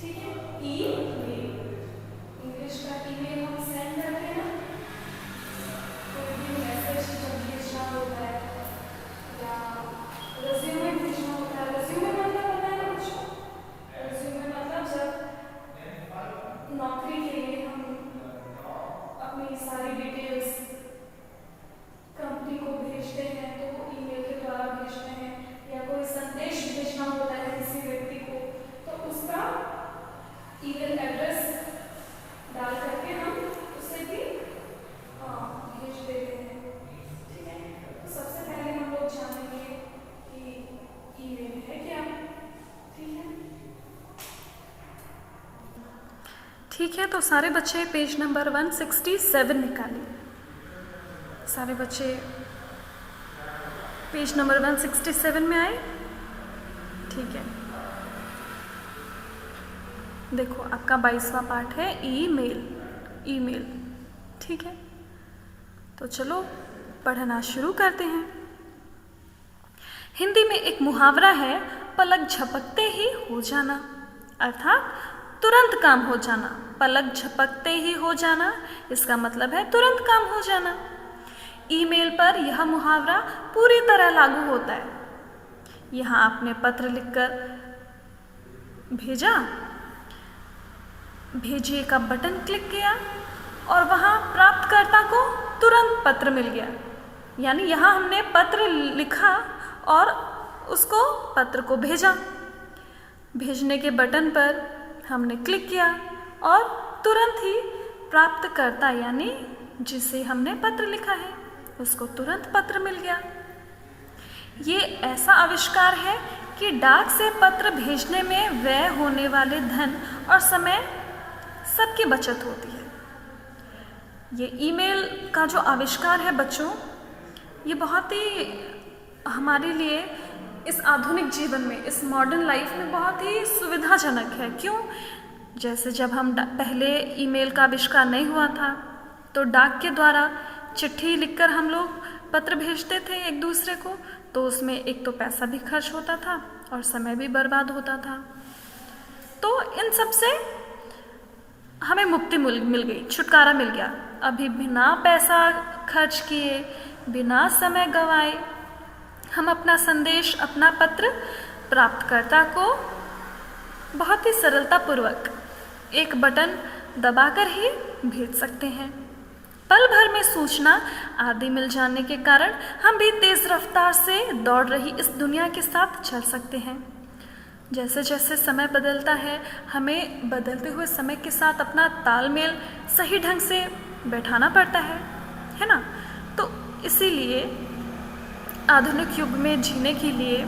ठीक है। Email, English का ईमेल हम सेंड करते हैं ना, कोई भी मैसेज जब भेजना होता है या रेज्यूमे भेजना होता है। रेज्यूमे मतलब पता है ना कुछ? रेज्यूमे मतलब जब नौकरी के लिए हम अपनी सारी डिटेल्स कंपनी को भेजते हैं तो वो ईमेल के द्वारा भेजते हैं, या कोई संदेश भेजना होता है किसी व्यक्ति को तो उसका ईमेल एड्रेस डाल करके हम उसे भी भेज देते हैं। ठीक है, तो सबसे पहले हम लोग जानेंगे कि ईमेल है क्या। ठीक है, ठीक है। तो सारे बच्चे पेज नंबर 167 निकालिए। सारे बच्चे पेज नंबर 167 में आए। ठीक है, देखो आपका 22वां पाठ है ईमेल। ईमेल, ठीक है। तो चलो पढ़ना शुरू करते हैं। हिंदी में एक मुहावरा है, पलक झपकते ही हो जाना, अर्थात तुरंत काम हो जाना। पलक झपकते ही हो जाना, इसका मतलब है तुरंत काम हो जाना। ईमेल पर यह मुहावरा पूरी तरह लागू होता है। यहाँ आपने पत्र लिखकर भेजा, भेजिए का बटन क्लिक किया और वहाँ प्राप्तकर्ता को तुरंत पत्र मिल गया। यानी यहाँ हमने पत्र लिखा और उसको पत्र को भेजा। भेजने के बटन पर हमने क्लिक किया और तुरंत ही प्राप्तकर्ता यानी जिसे हमने पत्र लिखा है उसको तुरंत पत्र मिल गया। ये ऐसा आविष्कार है कि डाक से पत्र भेजने में व्यय होने वाले धन और समय सबकी बचत होती है। ये ईमेल का जो आविष्कार है बच्चों, ये बहुत ही हमारे लिए इस आधुनिक जीवन में, इस मॉडर्न लाइफ में बहुत ही सुविधाजनक है। क्यों? जैसे जब हम पहले ईमेल का आविष्कार नहीं हुआ था तो डाक के द्वारा चिट्ठी लिखकर हम लोग पत्र भेजते थे एक दूसरे को, तो उसमें एक तो पैसा भी खर्च होता था और समय भी बर्बाद होता था। तो इन सब से हमें मुक्ति मिल गई, छुटकारा मिल गया। अभी बिना पैसा खर्च किए, बिना समय गंवाए हम अपना संदेश, अपना पत्र प्राप्तकर्ता को बहुत ही सरलतापूर्वक एक बटन दबाकर ही भेज सकते हैं। पल भर में सूचना आदि मिल जाने के कारण हम भी तेज रफ्तार से दौड़ रही इस दुनिया के साथ चल सकते हैं। जैसे जैसे समय बदलता है, हमें बदलते हुए समय के साथ अपना तालमेल सही ढंग से बैठाना पड़ता है ना? तो इसीलिए आधुनिक युग में जीने के लिए,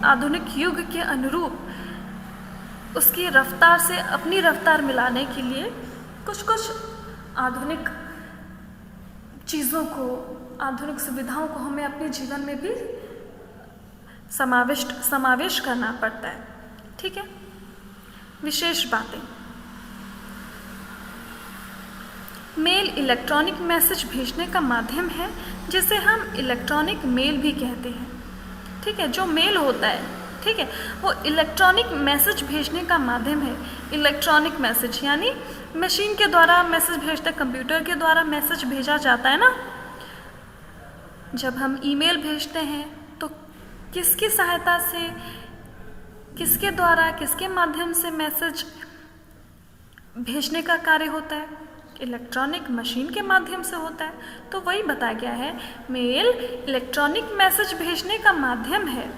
आधुनिक युग के अनुरूप उसकी रफ्तार से अपनी रफ्तार मिलाने के लिए कुछ कुछ आधुनिक चीज़ों को, आधुनिक सुविधाओं को हमें अपने जीवन में भी समावेश करना पड़ता है। ठीक है, विशेष बातें। मेल इलेक्ट्रॉनिक मैसेज भेजने का माध्यम है जिसे हम इलेक्ट्रॉनिक मेल भी कहते हैं। ठीक है, जो मेल होता है, ठीक है, वो इलेक्ट्रॉनिक मैसेज भेजने का माध्यम है। इलेक्ट्रॉनिक मैसेज यानी मशीन के द्वारा मैसेज भेजते, कंप्यूटर के द्वारा मैसेज भेजा जाता है ना। जब हम ईमेल भेजते हैं तो किसकी सहायता से, किसके द्वारा, किसके माध्यम से मैसेज भेजने का कार्य होता है? इलेक्ट्रॉनिक मशीन के माध्यम से होता है। तो वही बताया गया है, मेल इलेक्ट्रॉनिक मैसेज भेजने का माध्यम है।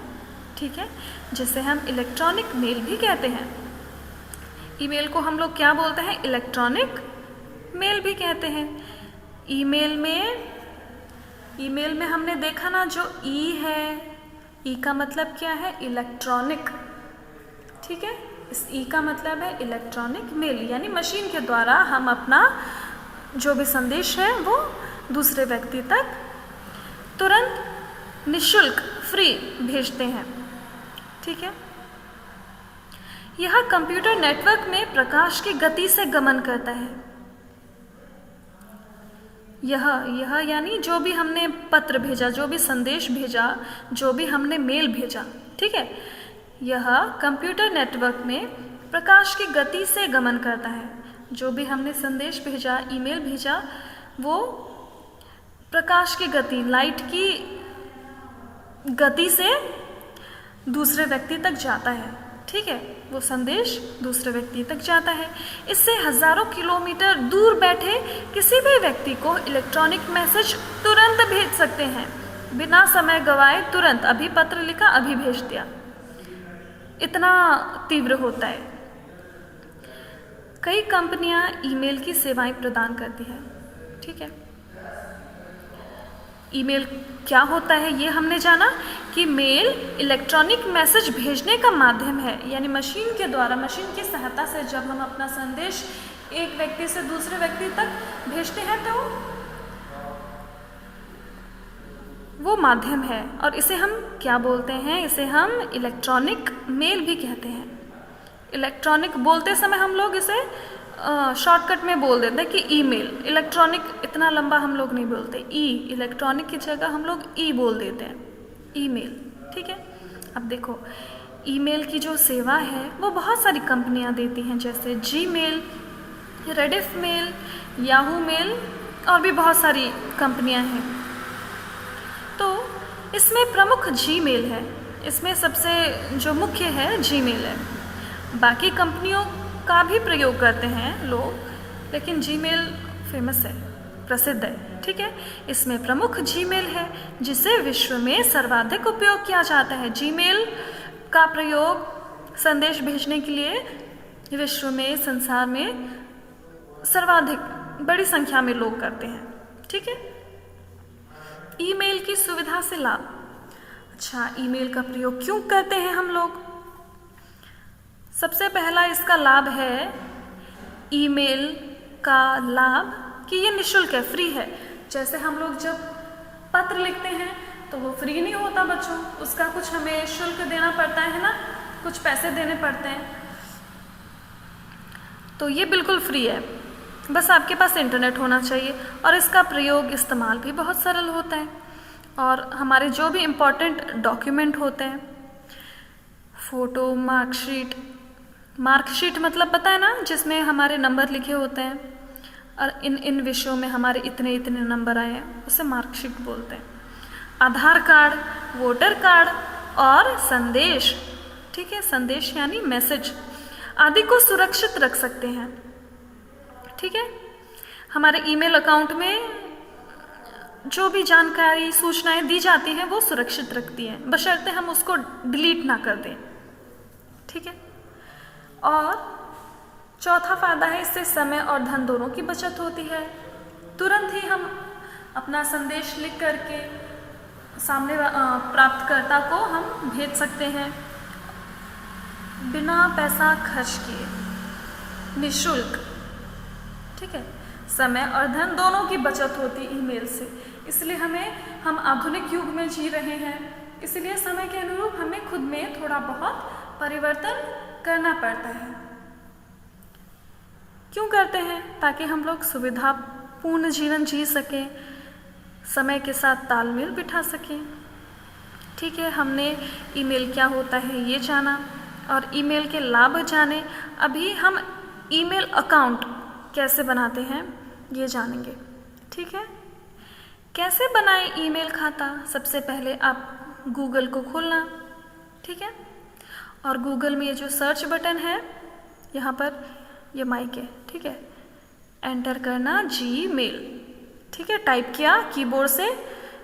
ठीक है, जिसे हम इलेक्ट्रॉनिक मेल भी कहते हैं। ईमेल को हम लोग क्या बोलते हैं? इलेक्ट्रॉनिक मेल भी कहते हैं। ईमेल में हमने देखा ना, जो ई है, ई का मतलब क्या है? इलेक्ट्रॉनिक। ठीक है, इस ई का मतलब है इलेक्ट्रॉनिक मेल, यानी मशीन के द्वारा हम अपना जो भी संदेश है वो दूसरे व्यक्ति तक तुरंत निःशुल्क फ्री भेजते हैं। ठीक है, यह कंप्यूटर नेटवर्क में प्रकाश की गति से गमन करता है। यह यानी जो भी हमने पत्र भेजा, जो भी संदेश भेजा, जो भी हमने मेल भेजा, ठीक है, यह कंप्यूटर नेटवर्क में प्रकाश की गति से गमन करता है। जो भी हमने संदेश भेजा, ईमेल भेजा, वो प्रकाश की गति, लाइट की गति से दूसरे व्यक्ति तक जाता है। ठीक है, वो संदेश दूसरे व्यक्ति तक जाता है। इससे हजारों किलोमीटर दूर बैठे किसी भी व्यक्ति को इलेक्ट्रॉनिक मैसेज तुरंत भेज सकते हैं, बिना समय गवाए। तुरंत, अभी पत्र लिखा, अभी भेज दिया, इतना तीव्र होता है। कई कंपनियां ईमेल की सेवाएं प्रदान करती है। ठीक है, ईमेल क्या होता है ये हमने जाना कि मेल इलेक्ट्रॉनिक मैसेज भेजने का माध्यम है, यानी मशीन के द्वारा, मशीन की सहायता से जब हम अपना संदेश एक व्यक्ति से दूसरे व्यक्ति तक भेजते हैं तो वो माध्यम है। और इसे हम क्या बोलते हैं? इसे हम इलेक्ट्रॉनिक मेल भी कहते हैं। इलेक्ट्रॉनिक बोलते समय हम लोग इसे शॉर्टकट में बोल देते हैं कि ईमेल। इलेक्ट्रॉनिक इतना लंबा हम लोग नहीं बोलते, इलेक्ट्रॉनिक की जगह हम लोग बोल देते हैं, ईमेल। ठीक है, अब देखो ईमेल की जो सेवा है वो बहुत सारी कंपनियां देती हैं, जैसे Gmail, Rediff mail, Yahoo mail और भी बहुत सारी कंपनियां हैं। तो इसमें प्रमुख जीमेल है, इसमें सबसे जो मुख्य है जीमेल है। बाकी कंपनियों का भी प्रयोग करते हैं लोग, लेकिन जीमेल फेमस है, प्रसिद्ध है। ठीक है, इसमें प्रमुख जीमेल है जिसे विश्व में सर्वाधिक उपयोग किया जाता है। जीमेल का प्रयोग संदेश भेजने के लिए विश्व में, संसार में सर्वाधिक बड़ी संख्या में लोग करते हैं। ठीक है, ईमेल की सुविधा से लाभ। अच्छा, ईमेल का प्रयोग क्यों करते हैं हम लोग? सबसे पहला इसका लाभ है, ईमेल का लाभ कि ये निःशुल्क है, फ्री है। जैसे हम लोग जब पत्र लिखते हैं तो वो फ्री नहीं होता बच्चों, उसका कुछ हमें शुल्क देना पड़ता है ना, कुछ पैसे देने पड़ते हैं। तो ये बिल्कुल फ्री है, बस आपके पास इंटरनेट होना चाहिए और इसका प्रयोग, इस्तेमाल भी बहुत सरल होता है। और हमारे जो भी इम्पोर्टेंट डॉक्यूमेंट होते हैं, फ़ोटो, मार्कशीट मतलब पता है ना, जिसमें हमारे नंबर लिखे होते हैं और इन विषयों में हमारे इतने इतने नंबर आए हैं, उसे मार्कशीट बोलते हैं। आधार कार्ड, वोटर कार्ड और संदेश, ठीक है, संदेश यानी मैसेज आदि को सुरक्षित रख सकते हैं। ठीक है, हमारे ईमेल अकाउंट में जो भी जानकारी, सूचनाएं दी जाती हैं वो सुरक्षित रखती हैं, बशर्ते हम उसको डिलीट ना कर दें। ठीक है, और चौथा फायदा है, इससे समय और धन दोनों की बचत होती है। तुरंत ही हम अपना संदेश लिख करके सामने प्राप्तकर्ता को हम भेज सकते हैं, बिना पैसा खर्च किए, निःशुल्क। ठीक है, समय और धन दोनों की बचत होती ईमेल से। इसलिए हम आधुनिक युग में जी रहे हैं, इसलिए समय के अनुरूप हमें खुद में थोड़ा बहुत परिवर्तन करना पड़ता है। क्यों करते हैं? ताकि हम लोग सुविधापूर्ण जीवन जी सकें, समय के साथ तालमेल बिठा सकें। ठीक है, हमने ईमेल क्या होता है ये जाना और ईमेल के लाभ जाने। अभी हम ईमेल अकाउंट कैसे बनाते हैं ये जानेंगे। ठीक है, कैसे बनाएं ईमेल खाता? सबसे पहले आप गूगल को खोलना। ठीक है, और गूगल में ये जो सर्च बटन है, यहाँ पर ये माइक है। ठीक है, एंटर करना जीमेल। ठीक है, टाइप किया कीबोर्ड से,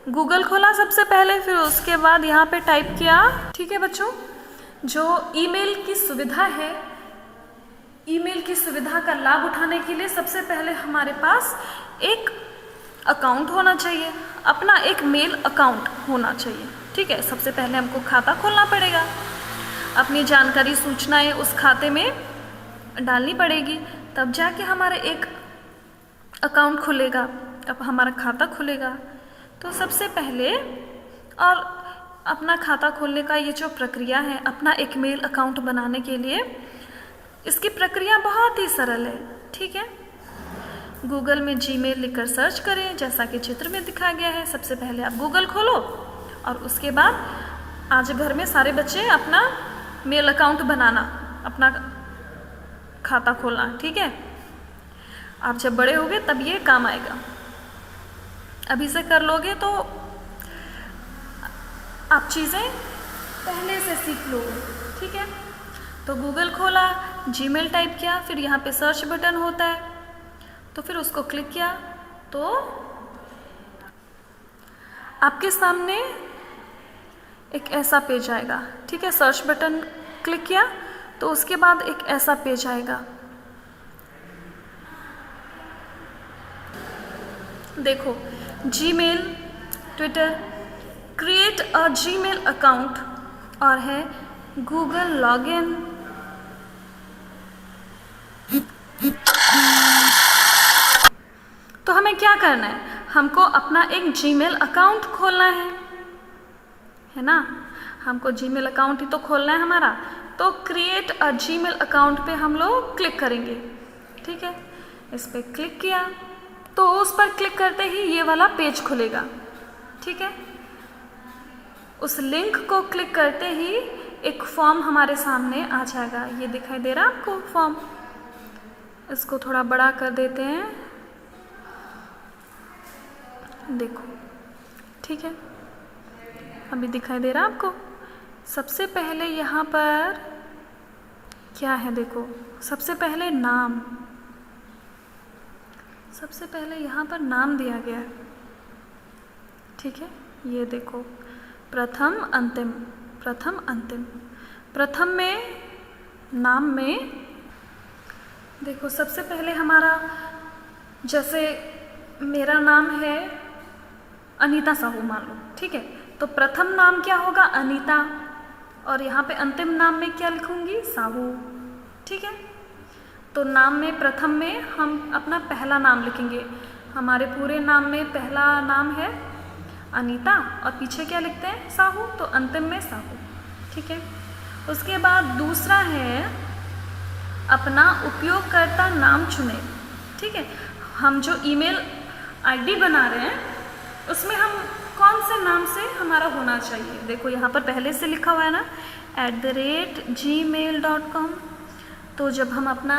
गूगल खोला सबसे पहले, फिर उसके बाद यहाँ पे टाइप किया। ठीक है बच्चों, जो ईमेल की सुविधा है, ईमेल की सुविधा का लाभ उठाने के लिए सबसे पहले हमारे पास एक अकाउंट होना चाहिए, अपना एक मेल अकाउंट होना चाहिए। ठीक है, सबसे पहले हमको खाता खोलना पड़ेगा, अपनी जानकारी, सूचनाएं उस खाते में डालनी पड़ेगी, तब जाके हमारा एक अकाउंट खुलेगा, अब हमारा खाता खुलेगा। तो सबसे पहले, और अपना खाता खोलने का ये जो प्रक्रिया है, अपना एक मेल अकाउंट बनाने के लिए, इसकी प्रक्रिया बहुत ही सरल है। ठीक है, गूगल में जीमेल लिखकर सर्च करें, जैसा कि चित्र में दिखाया गया है। सबसे पहले आप गूगल खोलो और उसके बाद आज घर में सारे बच्चे अपना मेल अकाउंट बनाना, अपना खाता खोलना, ठीक है। आप जब बड़े होगे तब ये काम आएगा, अभी से कर लोगे तो आप चीज़ें पहले से सीख लोगे, ठीक है। तो गूगल खोला, जीमेल टाइप किया, फिर यहाँ पे सर्च बटन होता है, तो फिर उसको क्लिक किया तो आपके सामने एक ऐसा पेज आएगा, ठीक है। सर्च बटन क्लिक किया तो उसके बाद एक ऐसा पेज आएगा। देखो, Gmail, Twitter, create a Gmail account और है गूगल लॉगिन, तो हमें क्या करना है, हमको अपना एक जीमेल अकाउंट खोलना है ना। हमको जीमेल अकाउंट ही तो खोलना है हमारा, तो क्रिएट अ जीमेल अकाउंट पे हम लोग क्लिक करेंगे, ठीक है। इस पर क्लिक किया तो उस पर क्लिक करते ही ये वाला पेज खुलेगा, ठीक है। उस लिंक को क्लिक करते ही एक फॉर्म हमारे सामने आ जाएगा। ये दिखाई दे रहा है आपको फॉर्म, इसको थोड़ा बड़ा कर देते हैं, देखो, ठीक है। अभी दिखाई दे रहा है आपको। सबसे पहले यहाँ पर क्या है, देखो, सबसे पहले नाम, सबसे पहले यहाँ पर नाम दिया गया है, ठीक है। ये देखो, प्रथम अंतिम, प्रथम अंतिम। प्रथम में, नाम में देखो सबसे पहले हमारा, जैसे मेरा नाम है अनीता साहू मान लो, ठीक है। तो प्रथम नाम क्या होगा, अनीता, और यहाँ पे अंतिम नाम में क्या लिखूंगी, साहू, ठीक है। तो नाम में प्रथम में हम अपना पहला नाम लिखेंगे। हमारे पूरे नाम में पहला नाम है अनीता और पीछे क्या लिखते हैं, साहू, तो अंतिम में साहू, ठीक है। उसके बाद दूसरा है अपना उपयोगकर्ता नाम चुने, ठीक है। हम जो ईमेल आईडी बना रहे हैं उसमें हम कौन से नाम से हमारा होना चाहिए, देखो यहाँ पर पहले से लिखा हुआ है ना @gmail.com। तो जब हम अपना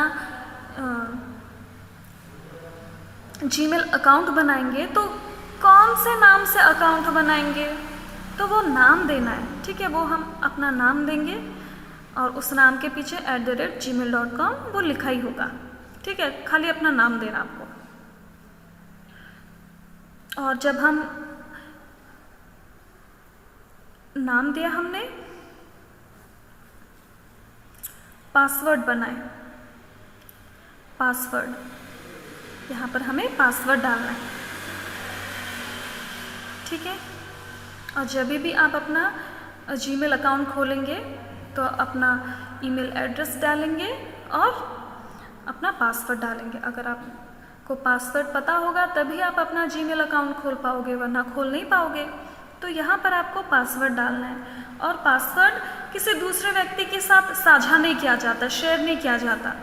जीमेल अकाउंट बनाएंगे तो कौन से नाम से अकाउंट बनाएंगे, तो वो नाम देना है, ठीक है। वो हम अपना नाम देंगे और उस नाम के पीछे @gmail.com वो लिखा ही होगा, ठीक है। खाली अपना नाम देना आपको। और जब हम नाम दिया हमने, पासवर्ड बनाए, पासवर्ड, यहाँ पर हमें पासवर्ड डालना है, ठीक है। और जब भी आप अपना जीमेल अकाउंट खोलेंगे तो अपना ईमेल एड्रेस डालेंगे और अपना पासवर्ड डालेंगे। अगर आपको पासवर्ड पता होगा तभी आप अपना जीमेल अकाउंट खोल पाओगे, वरना खोल नहीं पाओगे। तो यहाँ पर आपको पासवर्ड डालना है और पासवर्ड किसी दूसरे व्यक्ति के साथ साझा नहीं किया जाता, शेयर नहीं किया जाता,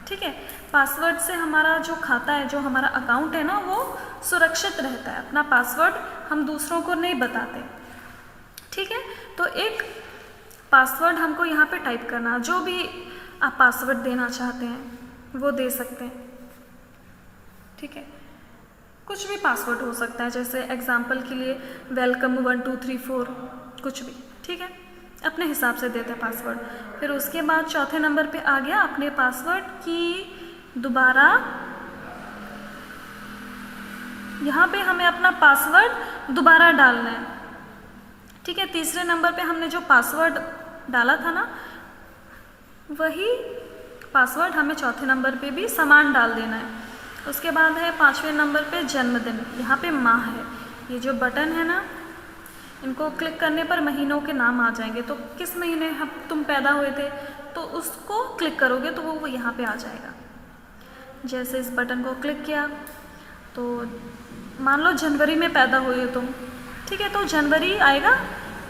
ठीक है। पासवर्ड से हमारा जो खाता है, जो हमारा अकाउंट है ना, वो सुरक्षित रहता है। अपना पासवर्ड हम दूसरों को नहीं बताते, ठीक है। तो एक पासवर्ड हमको यहाँ पे टाइप करना, जो भी आप पासवर्ड देना चाहते हैं वो दे सकते हैं, ठीक है। कुछ भी पासवर्ड हो सकता है, जैसे एग्जाम्पल के लिए वेलकम 1 2 3 4, कुछ भी, ठीक है। अपने हिसाब से देते हैं पासवर्ड। फिर उसके बाद चौथे नंबर पे आ गया अपने पासवर्ड की दोबारा, यहाँ पे हमें अपना पासवर्ड दोबारा डालना है, ठीक है। तीसरे नंबर पे हमने जो पासवर्ड डाला था ना, वही पासवर्ड हमें चौथे नंबर पे भी समान डाल देना है। उसके बाद है पाँचवें नंबर पे जन्मदिन, यहाँ पे माह है। ये जो बटन है ना, इनको क्लिक करने पर महीनों के नाम आ जाएंगे। तो किस महीने तुम पैदा हुए थे तो उसको क्लिक करोगे तो वो यहाँ पे आ जाएगा। जैसे इस बटन को क्लिक किया तो मान लो जनवरी में पैदा हुए हो तुम, ठीक है, तो जनवरी आएगा।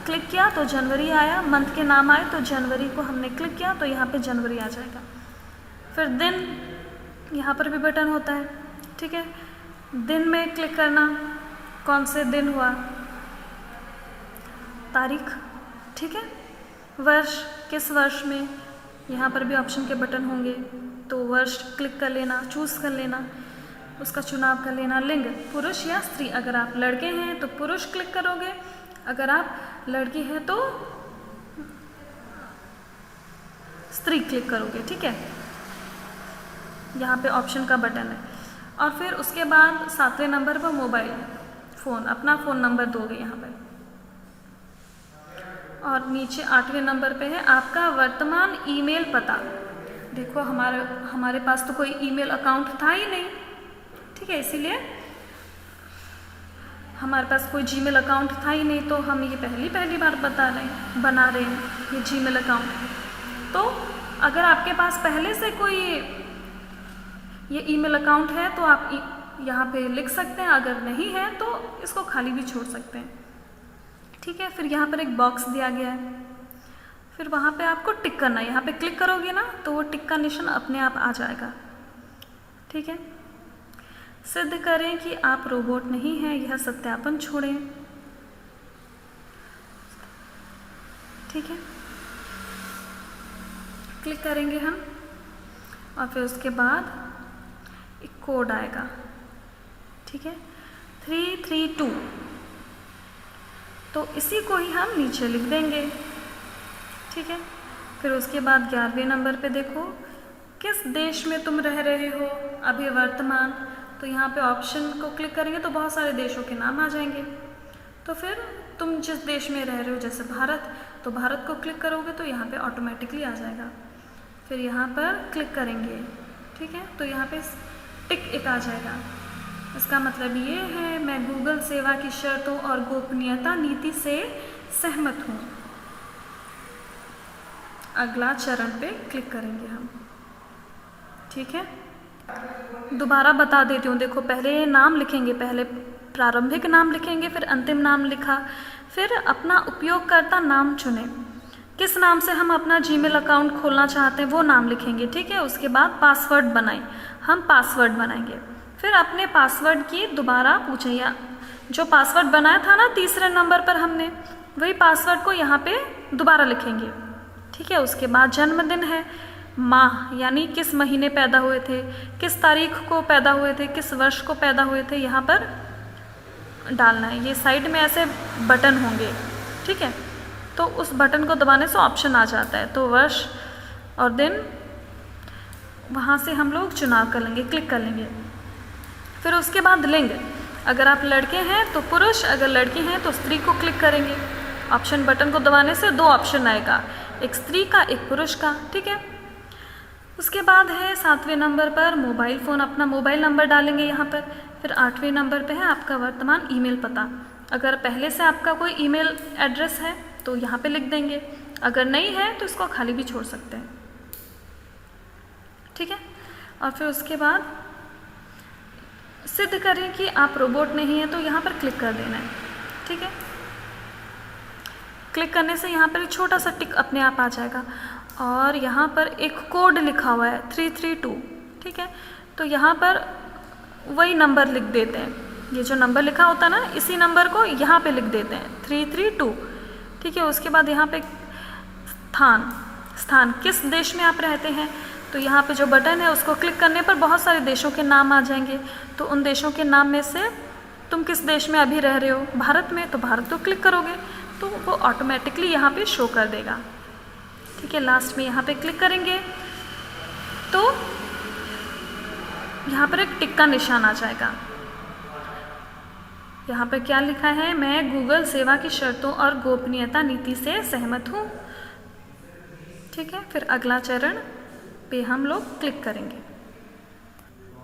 क्लिक किया तो जनवरी आया, मंथ के नाम आए तो जनवरी को हमने क्लिक किया तो यहाँ पे जनवरी आ जाएगा। फिर दिन, यहाँ पर भी बटन होता है, ठीक है। दिन में क्लिक करना, कौन से दिन हुआ, तारीख, ठीक है। वर्ष, किस वर्ष में, यहाँ पर भी ऑप्शन के बटन होंगे, तो वर्ष क्लिक कर लेना, चूज़ कर लेना, उसका चुनाव कर लेना। लिंग पुरुष या स्त्री, अगर आप लड़के हैं तो पुरुष क्लिक करोगे, अगर आप लड़की हैं तो स्त्री क्लिक करोगे। ठीक है, यहाँ पे ऑप्शन का बटन है। और फिर उसके बाद 7वें नंबर पर मोबाइल फ़ोन, अपना फ़ोन नंबर दोगे यहाँ पर। और नीचे 8वें नंबर पे है आपका वर्तमान ईमेल पता। देखो हमारे पास तो कोई ईमेल अकाउंट था ही नहीं, ठीक है, इसीलिए हमारे पास कोई जीमेल अकाउंट था ही नहीं, तो हम ये पहली बार बना रहे हैं ये जीमेल अकाउंट। तो अगर आपके पास पहले से कोई ये ईमेल अकाउंट है तो आप यहाँ पे लिख सकते हैं, अगर नहीं है तो इसको खाली भी छोड़ सकते हैं। ठीक है, फिर यहाँ पर एक बॉक्स दिया गया है, फिर वहाँ पे आपको टिक करना है। यहाँ पे क्लिक करोगे ना तो वो टिक का निशान अपने आप आ जाएगा। ठीक है, सिद्ध करें कि आप रोबोट नहीं हैं, यह सत्यापन छोड़ें। ठीक है, क्लिक करेंगे हम और फिर उसके बाद एक कोड आएगा। ठीक है, 332, तो इसी को ही हम नीचे लिख देंगे। ठीक है, फिर उसके बाद 11वें नंबर पे देखो, किस देश में तुम रह रहे हो अभी वर्तमान, तो यहाँ पे ऑप्शन को क्लिक करेंगे तो बहुत सारे देशों के नाम आ जाएंगे। तो फिर तुम जिस देश में रह रहे हो, जैसे भारत, तो भारत को क्लिक करोगे तो यहाँ पे ऑटोमेटिकली आ जाएगा। फिर यहाँ पर क्लिक करेंगे, ठीक है, तो यहाँ पे टिक एक आ जाएगा। इसका मतलब ये है मैं गूगल सेवा की शर्तों और गोपनीयता नीति से सहमत हूँ। अगला चरण पे क्लिक करेंगे हम। ठीक है, दोबारा बता देती हूँ। देखो, पहले नाम लिखेंगे, पहले प्रारंभिक नाम लिखेंगे, फिर अंतिम नाम लिखा, फिर अपना उपयोगकर्ता नाम चुनें, किस नाम से हम अपना जीमेल अकाउंट खोलना चाहते हैं वो नाम लिखेंगे। ठीक है, उसके बाद पासवर्ड बनाएं, हम पासवर्ड बनाएंगे, फिर अपने पासवर्ड की दोबारा पूछें, या जो पासवर्ड बनाया था ना तीसरे नंबर पर हमने, वही पासवर्ड को यहाँ पे दोबारा लिखेंगे। ठीक है, उसके बाद जन्मदिन है, माह यानी किस महीने पैदा हुए थे, किस तारीख को पैदा हुए थे, किस वर्ष को पैदा हुए थे, यहाँ पर डालना है। ये साइड में ऐसे बटन होंगे, ठीक है, तो उस बटन को दबाने से ऑप्शन आ जाता है, तो वर्ष और दिन वहाँ से हम लोग चुनाव कर लेंगे, क्लिक कर लेंगे। फिर उसके बाद लिंग, अगर आप लड़के हैं तो पुरुष, अगर लड़की हैं तो स्त्री को क्लिक करेंगे। ऑप्शन बटन को दबाने से 2 ऑप्शन आएगा, एक स्त्री का, एक पुरुष का। ठीक है, उसके बाद है 7वें नंबर पर मोबाइल फ़ोन, अपना मोबाइल नंबर डालेंगे यहाँ पर। फिर 8वें नंबर पे है आपका वर्तमान ईमेल पता, अगर पहले से आपका कोई ईमेल एड्रेस है तो यहाँ पे लिख देंगे, अगर नहीं है तो इसको खाली भी छोड़ सकते हैं। ठीक है, और फिर उसके बाद सिद्ध करें कि आप रोबोट नहीं हैं, तो यहाँ पर क्लिक कर देना है। ठीक है, क्लिक करने से यहाँ पर एक छोटा सा टिक अपने आप आ जाएगा और यहाँ पर एक कोड लिखा हुआ है 332। ठीक है, तो यहाँ पर वही नंबर लिख देते हैं, ये जो नंबर लिखा होता है ना, इसी नंबर को यहाँ पे लिख देते हैं 332। ठीक है, उसके बाद यहाँ पे स्थान किस देश में आप रहते हैं, तो यहाँ पे जो बटन है उसको क्लिक करने पर बहुत सारे देशों के नाम आ जाएंगे, तो उन देशों के नाम में से तुम किस देश में अभी रह रहे हो, भारत में, तो भारत को क्लिक करोगे तो वो ऑटोमेटिकली यहाँ पे शो कर देगा। ठीक है, लास्ट में यहाँ पे क्लिक करेंगे तो यहाँ पर एक टिक का निशान आ जाएगा। यहाँ पर क्या लिखा है, मैं गूगल सेवा की शर्तों और गोपनीयता नीति से सहमत हूँ। ठीक है, फिर अगला चरण पे हम लोग क्लिक करेंगे।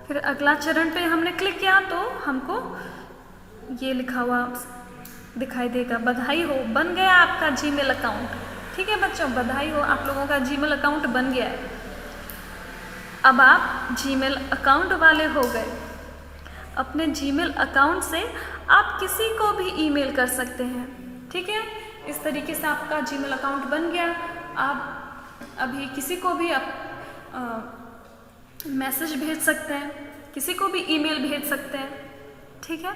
फिर अगला चरण पे हमने क्लिक किया तो हमको ये लिखा हुआ दिखाई देगा, बधाई हो, बन गया आपका जीमेल अकाउंट। ठीक है बच्चों, बधाई हो, आप लोगों का जीमेल अकाउंट बन गया है। अब आप जीमेल अकाउंट वाले हो गए। अपने जीमेल अकाउंट से आप किसी को भी ईमेल कर सकते हैं। ठीक है, इस तरीके से आपका जीमेल अकाउंट बन गया। आप अभी किसी को भी मैसेज भेज सकते हैं, किसी को भी ईमेल भेज सकते हैं। ठीक है,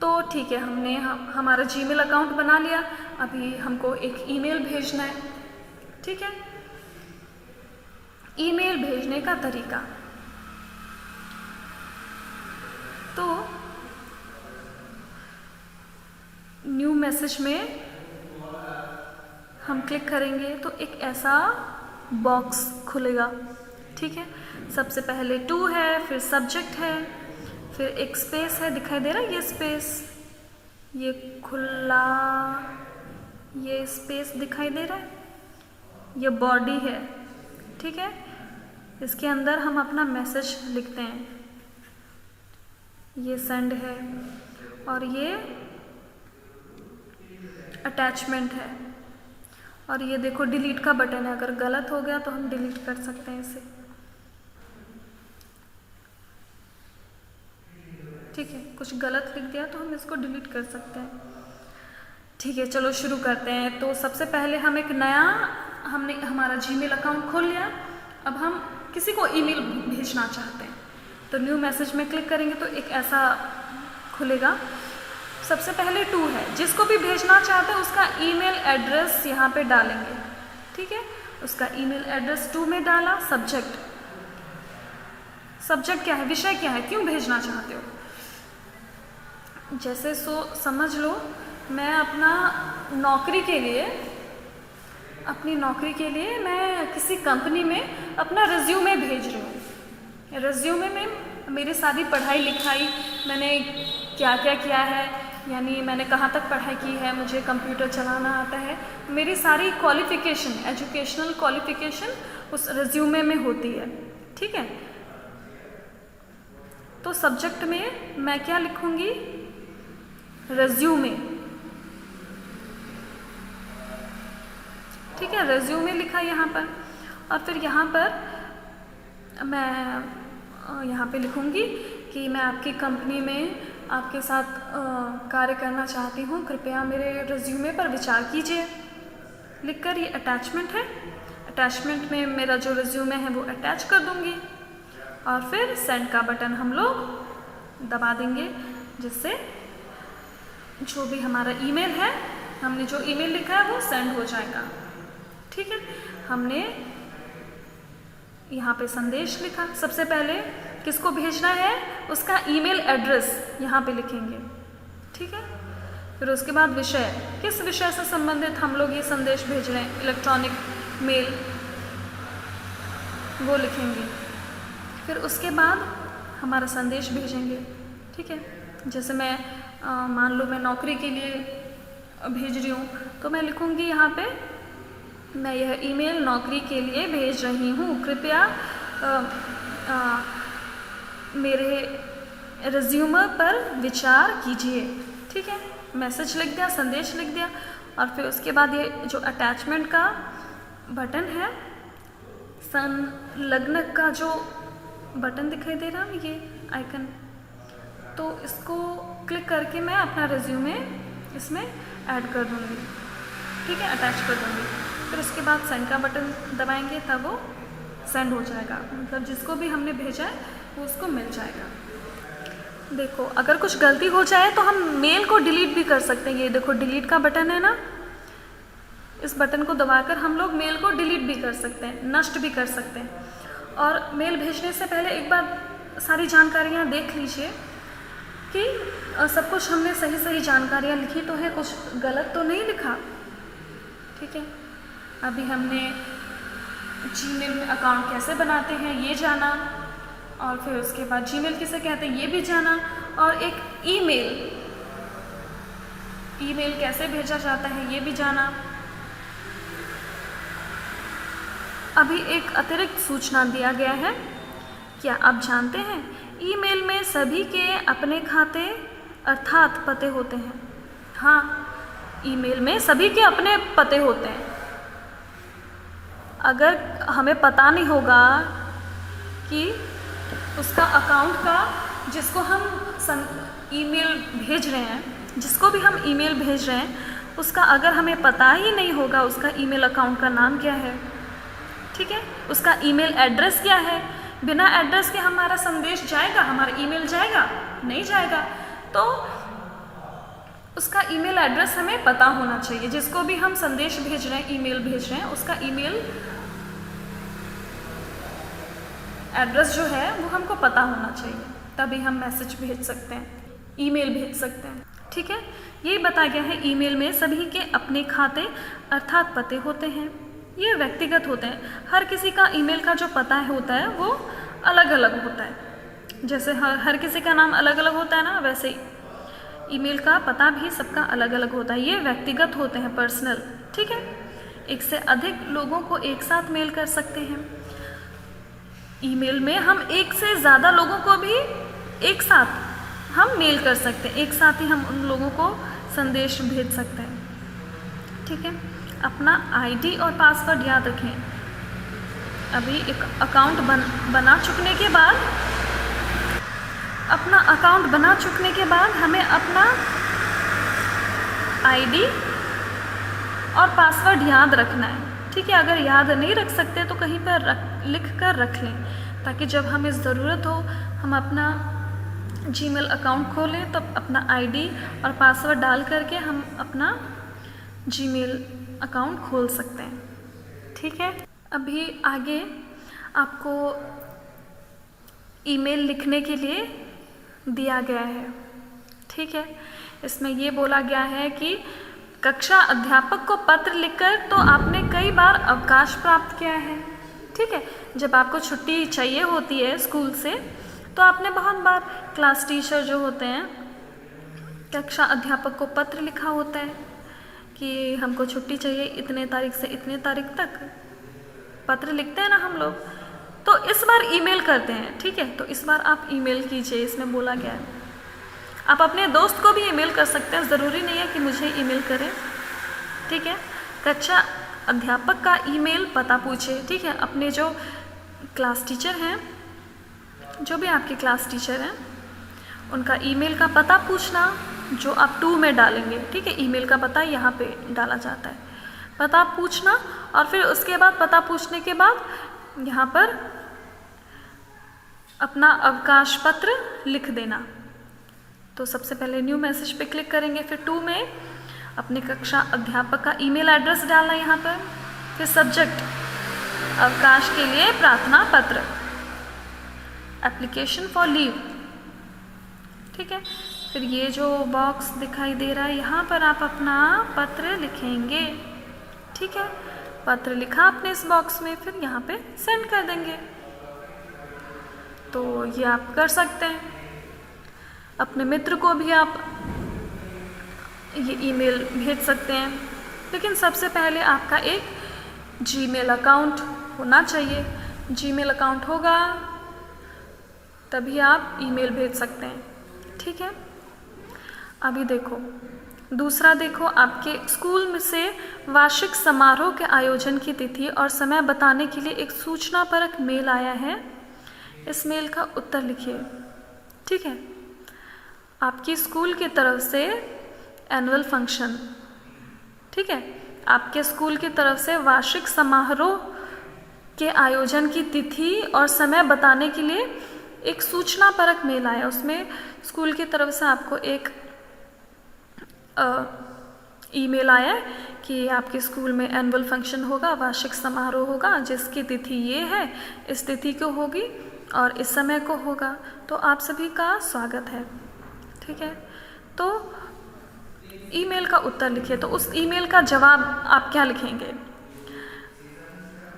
तो ठीक है, हमने हमारा जीमेल अकाउंट बना लिया, अभी हमको एक ईमेल भेजना है। ठीक है, ईमेल भेजने का तरीका। तो न्यू मैसेज में हम क्लिक करेंगे तो एक ऐसा बॉक्स खुलेगा, ठीक है। सबसे पहले टू है, फिर सब्जेक्ट है, फिर एक स्पेस है, दिखाई दे रहा है ये स्पेस, ये खुला, ये स्पेस दिखाई दे रहा है, ये बॉडी है, ठीक है। इसके अंदर हम अपना मैसेज लिखते हैं, ये सेंड है, और ये अटैचमेंट है, और ये देखो डिलीट का बटन है, अगर गलत हो गया तो हम डिलीट कर सकते हैं इसे, ठीक है। कुछ गलत लिख दिया तो हम इसको डिलीट कर सकते हैं, ठीक है। चलो शुरू करते हैं। तो सबसे पहले हम एक नया, हमने हमारा जीमेल अकाउंट खोल लिया। अब हम किसी को ईमेल भेजना चाहते हैं तो न्यू मैसेज में क्लिक करेंगे तो एक ऐसा खुलेगा। सबसे पहले टू है, जिसको भी भेजना चाहते हैं उसका ईमेल एड्रेस यहाँ पे डालेंगे, ठीक है। उसका ईमेल एड्रेस टू में डाला। सब्जेक्ट, सब्जेक्ट क्या है, विषय क्या है, क्यों भेजना चाहते हो। जैसे समझ लो मैं अपनी नौकरी के लिए मैं किसी कंपनी में अपना रिज्यूमे भेज रही हूँ। रिज्यूमे में मेरी सारी पढ़ाई लिखाई, मैंने क्या क्या किया है, यानी मैंने कहाँ तक पढ़ाई की है, मुझे कंप्यूटर चलाना आता है, मेरी सारी क्वालिफ़िकेशन, एजुकेशनल क्वालिफ़िकेशन उस रिज्यूमे में होती है, ठीक है। तो सब्जेक्ट में मैं क्या लिखूँगी, रिज्यूमे, ठीक है। रिज्यूमे लिखा यहाँ पर, और फिर यहाँ पर मैं यहाँ पे लिखूँगी कि मैं आपकी कंपनी में आपके साथ कार्य करना चाहती हूँ, कृपया मेरे रिज्यूमे पर विचार कीजिए। लिखकर ये अटैचमेंट है, अटैचमेंट में मेरा जो रिज्यूमे है वो अटैच कर दूँगी, और फिर सेंड का बटन हम लोग दबा देंगे, जिससे जो भी हमारा ईमेल है, हमने जो ईमेल लिखा है वो सेंड हो जाएगा, ठीक है। हमने यहाँ पे संदेश लिखा। सबसे पहले किसको भेजना है उसका ईमेल एड्रेस यहाँ पे लिखेंगे, ठीक है। फिर उसके बाद विषय, किस विषय से संबंधित हम लोग ये संदेश भेज रहे हैं, इलेक्ट्रॉनिक मेल, वो लिखेंगे। फिर उसके बाद हमारा संदेश भेजेंगे, ठीक है। जैसे मैं मान लो मैं नौकरी के लिए भेज रही हूँ तो मैं लिखूँगी यहाँ पे, मैं यह ईमेल नौकरी के लिए भेज रही हूँ, कृपया मेरे रिज्यूमे पर विचार कीजिए, ठीक है। मैसेज लिख दिया, संदेश लिख दिया, और फिर उसके बाद ये जो अटैचमेंट का बटन है, संलग्न का जो बटन दिखाई दे रहा है ये आइकन, तो इसको क्लिक करके मैं अपना रिज्यूमे इसमें ऐड कर दूँगी, ठीक है, अटैच कर दूँगी। फिर उसके बाद सेंड का बटन दबाएंगे, तब वो सेंड हो जाएगा, मतलब जिसको भी हमने भेजा है वो उसको मिल जाएगा। देखो अगर कुछ गलती हो जाए तो हम मेल को डिलीट भी कर सकते हैं। ये देखो डिलीट का बटन है ना, इस बटन को दबाकर हम लोग मेल को डिलीट भी कर सकते हैं, नष्ट भी कर सकते हैं। और मेल भेजने से पहले एक बार सारी जानकारियाँ देख लीजिए कि सब कुछ हमने सही सही जानकारियाँ लिखी तो है, कुछ गलत तो नहीं लिखा, ठीक है। अभी हमने जीमेल में अकाउंट कैसे बनाते हैं ये जाना, और फिर उसके बाद जीमेल किसे कहते हैं ये भी जाना, और एक ईमेल कैसे भेजा जाता है ये भी जाना। अभी एक अतिरिक्त सूचना दिया गया है, क्या आप जानते हैं ईमेल में सभी के अपने खाते अर्थात पते होते हैं। हाँ, ईमेल में सभी के अपने पते होते हैं। अगर हमें पता नहीं होगा कि उसका अकाउंट का, जिसको हम ईमेल भेज रहे हैं, जिसको भी हम ईमेल भेज रहे हैं, उसका अगर हमें पता ही नहीं होगा उसका ईमेल अकाउंट का नाम क्या है, ठीक है, उसका ईमेल एड्रेस क्या है, बिना एड्रेस के हमारा संदेश जाएगा, हमारा ईमेल जाएगा, नहीं जाएगा। तो उसका ईमेल एड्रेस हमें पता होना चाहिए। जिसको भी हम संदेश भेज रहे हैं, ईमेल भेज रहे हैं, उसका ईमेल एड्रेस जो है वो हमको पता होना चाहिए, तभी हम मैसेज भेज सकते हैं, ईमेल भेज सकते हैं। ठीक है, ये बताया गया है ईमेल में सभी के अपने खाते अर्थात पते होते हैं, ये व्यक्तिगत होते हैं। हर किसी का ईमेल का जो पता होता है वो अलग अलग होता है। जैसे हर किसी का नाम अलग अलग होता है ना, वैसे ही ईमेल का पता भी सबका अलग अलग होता है। ये व्यक्तिगत होते हैं, पर्सनल। ठीक है, एक से अधिक लोगों को एक साथ मेल कर सकते हैं। ईमेल में हम एक से ज़्यादा लोगों को भी एक साथ हम मेल कर सकते हैं, एक साथ ही हम उन लोगों को संदेश भेज सकते हैं। ठीक है, अपना आईडी और पासवर्ड याद रखें। अभी एक अकाउंट बना चुकने के बाद हमें अपना आईडी और पासवर्ड याद रखना है। ठीक है, अगर याद नहीं रख सकते तो कहीं पर लिख कर रख लें, ताकि जब हमें ज़रूरत हो हम अपना जीमेल अकाउंट खोलें, तब अपना आईडी और पासवर्ड डाल करके हम अपना जीमेल अकाउंट खोल सकते हैं। ठीक है, अभी आगे आपको ईमेल लिखने के लिए दिया गया है। ठीक है, इसमें ये बोला गया है कि कक्षा अध्यापक को पत्र लिखकर तो आपने कई बार अवकाश प्राप्त किया है। ठीक है, जब आपको छुट्टी चाहिए होती है स्कूल से, तो आपने बहुत बार क्लास टीचर जो होते हैं, कक्षा अध्यापक को पत्र लिखा होता है कि हमको छुट्टी चाहिए इतने तारीख से इतने तारीख तक, पत्र लिखते हैं ना हम लोग। तो इस बार ईमेल करते हैं। ठीक है, तो इस बार आप ईमेल कीजिए, इसमें बोला गया है। आप अपने दोस्त को भी ईमेल कर सकते हैं, ज़रूरी नहीं है कि मुझे ईमेल करें। ठीक है, कक्षा अध्यापक का ईमेल पता पूछिए। ठीक है, अपने जो क्लास टीचर हैं, जो भी आपके क्लास टीचर हैं, उनका ईमेल का पता पूछना, जो आप 2 में डालेंगे। ठीक है, ईमेल का पता यहाँ पे डाला जाता है, पता पूछना, और फिर उसके बाद पता पूछने के बाद यहाँ पर अपना अवकाश पत्र लिख देना। तो सबसे पहले न्यू मैसेज पे क्लिक करेंगे, फिर 2 में अपने कक्षा अध्यापक का ईमेल एड्रेस डालना यहाँ पर, फिर सब्जेक्ट अवकाश के लिए प्रार्थना पत्र, एप्लीकेशन फॉर लीव। ठीक है, फिर ये जो बॉक्स दिखाई दे रहा है यहाँ पर आप अपना पत्र लिखेंगे। ठीक है, पत्र लिखा आपने इस बॉक्स में, फिर यहाँ पे सेंड कर देंगे। तो ये आप कर सकते हैं। अपने मित्र को भी आप ये ईमेल भेज सकते हैं, लेकिन सबसे पहले आपका एक जीमेल अकाउंट होना चाहिए। जीमेल अकाउंट होगा तभी आप ईमेल भेज सकते हैं। ठीक है, अभी देखो दूसरा, देखो आपके स्कूल में से वार्षिक समारोह के आयोजन की तिथि और समय बताने के लिए एक सूचना परक मेल आया है। इस मेल का उत्तर लिखिए। ठीक है, आपकी स्कूल की तरफ से एनुअल फंक्शन, ठीक है, आपके स्कूल की तरफ से वार्षिक समारोह के आयोजन की तिथि और समय बताने के लिए एक सूचना परक मेल आया। उसमें स्कूल की तरफ से आपको एक ईमेल आया कि आपके स्कूल में एनुअल फंक्शन होगा, वार्षिक समारोह होगा, जिसकी तिथि ये है, इस तिथि को होगी और इस समय को होगा, तो आप सभी का स्वागत है। ठीक है, तो ईमेल का उत्तर लिखिए। तो उस ईमेल का जवाब आप क्या लिखेंगे?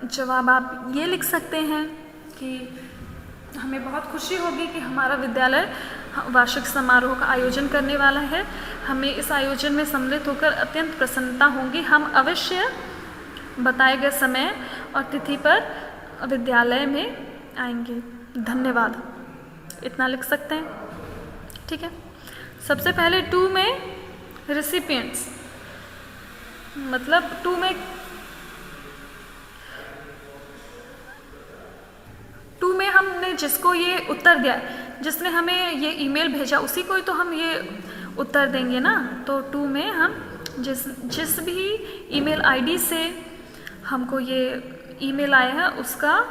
जवाब आप ये लिख सकते हैं कि हमें बहुत खुशी होगी कि हमारा विद्यालय वार्षिक समारोह का आयोजन करने वाला है। हमें इस आयोजन में सम्मिलित होकर अत्यंत प्रसन्नता होगी। हम अवश्य बताए गए समय और तिथि पर विद्यालय में आएंगे। धन्यवाद, इतना लिख सकते हैं। ठीक है, सबसे पहले 2 में रिसिपिएंट्स, मतलब 2 में हमने जिसको ये उत्तर दिया, जिसने हमें ये ईमेल भेजा, उसी को ही तो हम ये उत्तर देंगे ना। तो 2 में हम जिस भी ईमेल आईडी से हमको ये ईमेल आया है उसका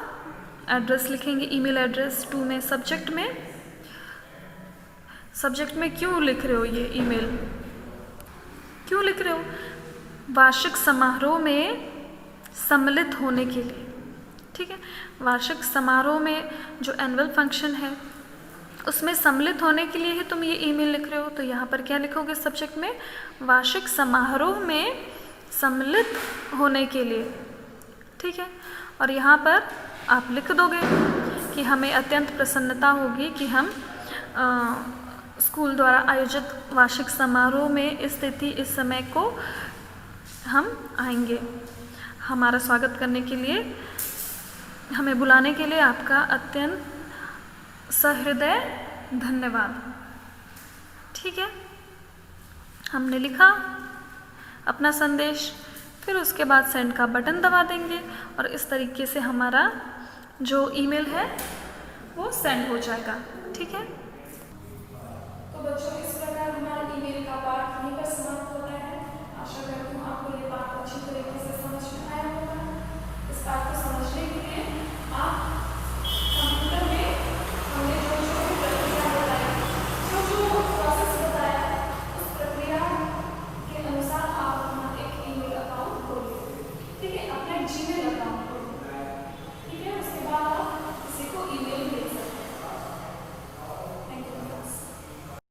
एड्रेस लिखेंगे, ईमेल एड्रेस। 2 में सब्जेक्ट में क्यों लिख रहे हो ये ईमेल, क्यों लिख रहे हो? वार्षिक समारोह में सम्मिलित होने के लिए। ठीक है। वार्षिक समारोह में जो एनुअल फंक्शन है उसमें सम्मिलित होने के लिए ही तुम ये ईमेल लिख रहे हो, तो यहाँ पर क्या लिखोगे सब्जेक्ट में? वार्षिक समारोह में सम्मिलित होने के लिए, ठीक है। और यहाँ पर आप लिख दोगे कि हमें अत्यंत प्रसन्नता होगी कि हम स्कूल द्वारा आयोजित वार्षिक समारोह में इस तिथि इस समय को हम आएंगे। हमारा स्वागत करने के लिए, हमें बुलाने के लिए आपका अत्यंत सहृदय धन्यवाद। ठीक है, हमने लिखा अपना संदेश, फिर उसके बाद सेंड का बटन दबा देंगे और इस तरीके से हमारा जो ईमेल है वो सेंड हो जाएगा। ठीक है, तो बच्चों इस प्रकार हमारा ईमेल का पाठ यहीं पर समाप्त होता है। आशा करती हूँ आपको ये पाठ अच्छी तरीके से समझ में आया होगा। इस पाठ को समझने के लिए आप कंप्यूटर में हमने जो भी प्रक्रिया बताई, जो प्रोसेस बताया, उस प्रक्रिया के अनुसार आप अपना एक ईमेल अकाउंट खोलिए। ठीक है, अपना जीमेल अकाउंट